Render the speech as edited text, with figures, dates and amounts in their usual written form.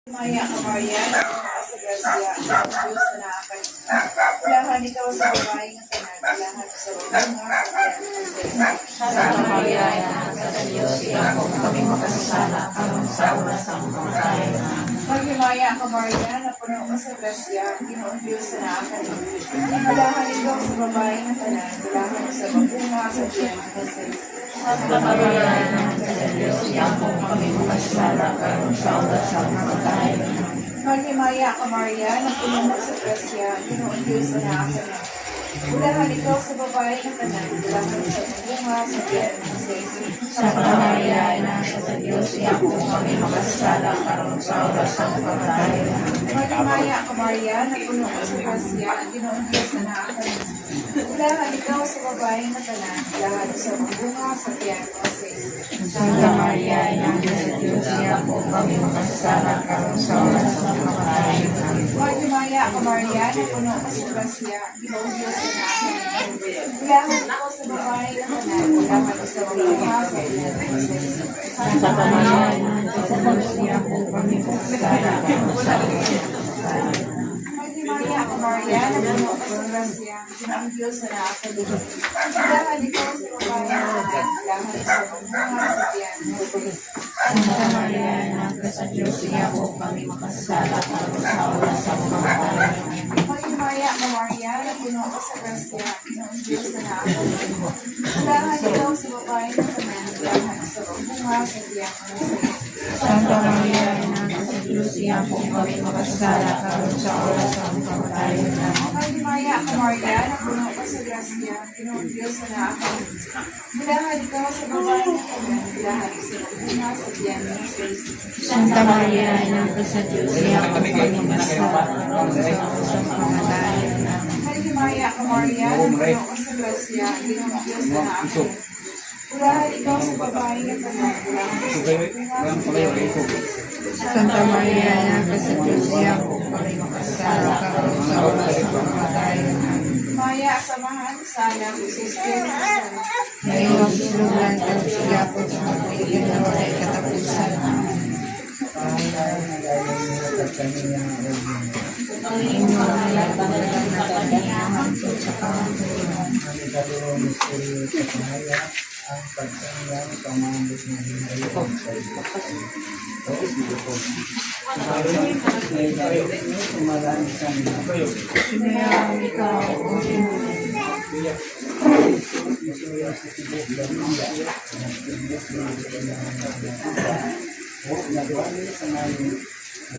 Maya ka, Maria, sa grasya, ang Diyos na akin. Ilahan ikaw sa babae ng tanan, ilahan sa bunga sa Santa Maria, Anak sa Diyos, ilang po kami makasasala, karon sa oras ng kamatayan namin. Maghimaya ka, Maria, na puno ka sa grasya, Ginoong Diyos na akin. Ilahan ikaw sa babae ng tanan, ilahan sa bunga sa tiyan ng Jesus. Santa Maria, Anak sa Diyos, ilang po kami makasasala, karon sa oras ng kamatayan namin. Maghimaya ka, Maria, na puno ka sa grasya, Ginoong Diyos na akin. Ilahan ikaw sa babae ng tanan, ilahan sa bunga sa tiyan ng Jesus. Santa Maria, Anak sa Diyos, ilang po kami makasasala, karon sa oras ng kamatayan namin. Maghimaya ka, Maria, na puno ka sa grasya, Ginoong Diyos na akin. Ilahan ikaw sa babae ng tanan, ilahan sa bunga sa tiyan ng Jesus. Santa Maria, Anak sa Diyos, ilang po kami makasasala, karon sa oras ng kamatayan namin. Maghimaya ka, Maria, na puno ka sa grasya, Ginoong Diyos na akin. Ilahan ikaw sa babae ng tanan, ilahan sa bunga sa tiyan ng Jesus. Santa Maria, Anak sa Diyos, ilang po kami makasasala, karon sa oras ng kamatayan namin. Maghimaya ka, Maria, na puno ka sa grasya, Ginoong Diyos na akin. Ilahan ikaw sa babae ng tanan, ilahan sa bunga sa tiyan ng Jesus. Santa Maria, Anak sa Diyos, ilang po kami makasasala, karon sa oras ng kamatayan namin. Maghimaya ka, Maria, na puno ka sa grasya, Ginoong Diyos na akin. Ilahan ikaw sa babae ng tanan, ilahan sa bunga sa tiyan ng Jesus. Santa Maria, Anak sa Diyos, ilang po kami makasasala, karon sa oras ng kamatayan namin. Maghimaya ka, Maria, na puno ka sa grasya, Ginoong Diyos na akin. Ilahan ikaw sa babae ng tanan, ilahan sa bunga sa tiyan ng Jesus. Santa Maria, Anak sa Diyos, ilang po kami makasasala, karon sa oras ng kamatayan namin. Maghimaya ka, Maria, na puno ka sa grasya, Ginoong Diyos na akin. Ilahan ikaw sa babae ng tanan, ilahan sa bunga sa tiyan ng Jesus. Santa Maria, Anak sa Diyos, ilang po kami makasasala, karon sa oras ng kamatayan namin. Maya, samahan sa anak, Jesus Christ. Ngayon, sinulan ka siya po sa magiging na wala'y katapusan. Ang inyong nalagdagan na kaniyahan po sa kamantulan. Ang pagsangyang pamambot ng hinayong sa iyo. Tumalaan sa mga. Sinayang ikaw, O Panginoon. Isuya sa tibok Galilea, nagtibok ng mga o nagwali sa ngayon